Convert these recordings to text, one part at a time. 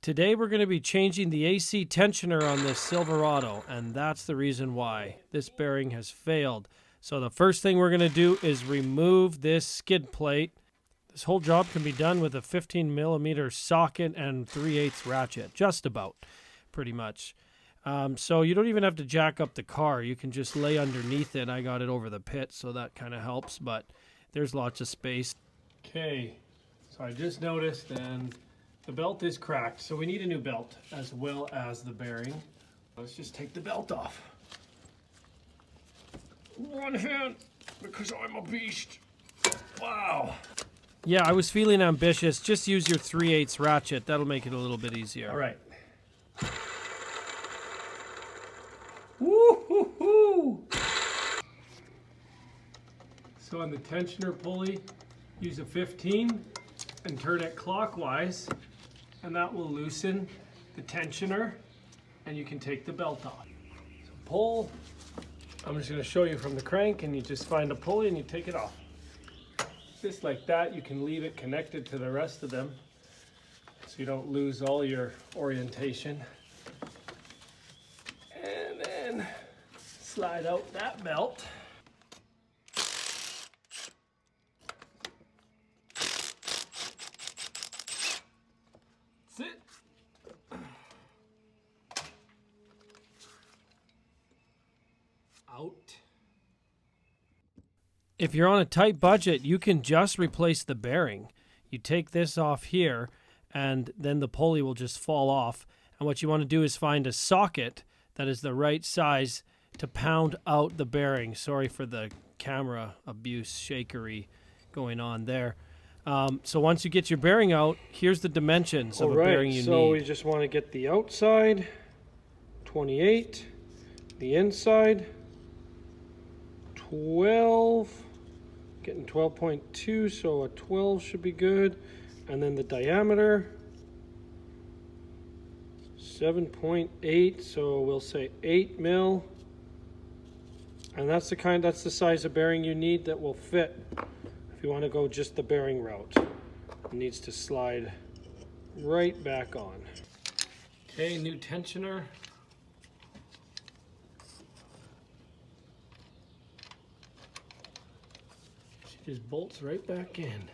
Today we're going to be changing the AC tensioner on this Silverado, and that's the reason why this bearing has failed. So the first thing we're going to do is remove this skid plate. This whole job can be done with a 15mm socket and 3/8 ratchet, just about, pretty much. So you don't even have to jack up the car. You can just lay underneath it. I got it over the pit, so that kind of helps, but there's lots of space. Okay, so I just noticed, and the belt is cracked, so we need a new belt as well as the bearing. Let's just take the belt off. One hand, because I'm a beast. Wow. Yeah, I was feeling ambitious. Just use your 3/8 ratchet. That'll make it a little bit easier. All right. Woo-hoo-hoo! So on the tensioner pulley, use a 15 and turn it clockwise, and that will loosen the tensioner, and you can take the belt off. So pull. I'm just going to show you from the crank, and you just find a pulley and you take it off. Just like that. You can leave it connected to the rest of them so you don't lose all your orientation. And then slide out that belt. That's it. Out. If you're on a tight budget, you can just replace the bearing. You take this off here, and then the pulley will just fall off. And what you want to do is find a socket that is the right size to pound out the bearing. Sorry for the camera abuse, shakery going on there. So once you get your bearing out, here's the dimensions of a bearing you need. So we just want to get the outside, 28, the inside, 12, getting 12.2, so a 12 should be good. And then the diameter, 7.8, so we'll say 8 mil. And that's the size of bearing you need that will fit if you want to go just the bearing route. It needs to slide right back on. Okay, new tensioner. She just bolts right back in.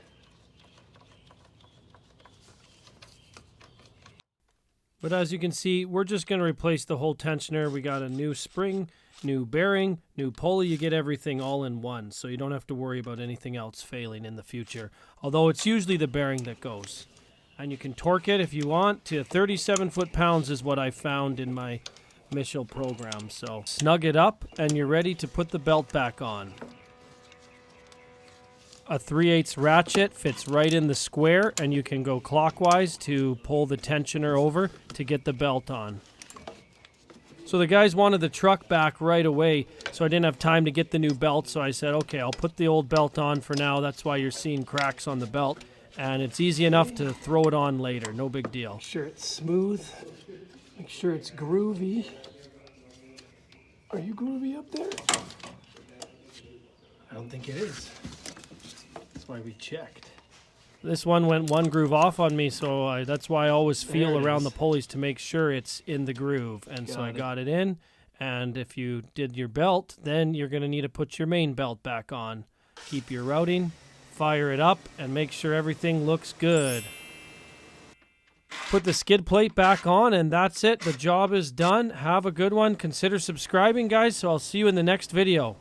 But as you can see, we're just going to replace the whole tensioner. We got a new spring, new bearing, new pulley. You get everything all in one, so you don't have to worry about anything else failing in the future. Although it's usually the bearing that goes. And you can torque it if you want to 37 foot-pounds is what I found in my initial program. So snug it up, and you're ready to put the belt back on. A 3/8 ratchet fits right in the square, and you can go clockwise to pull the tensioner over to get the belt on. So the guys wanted the truck back right away, so I didn't have time to get the new belt, so I said, okay, I'll put the old belt on for now. That's why you're seeing cracks on the belt, and it's easy enough to throw it on later. No big deal. Make sure it's smooth. Make sure it's groovy. Are you groovy up there? I don't think it is. That's why we checked. This one went one groove off on me, so that's why I always feel around the pulleys to make sure it's in the groove. And so I got it in, and if you did your belt, then you're going to need to put your main belt back on. Keep your routing, fire it up, and make sure everything looks good. Put the skid plate back on, and that's it. The job is done. Have a good one. Consider subscribing, guys, so I'll see you in the next video.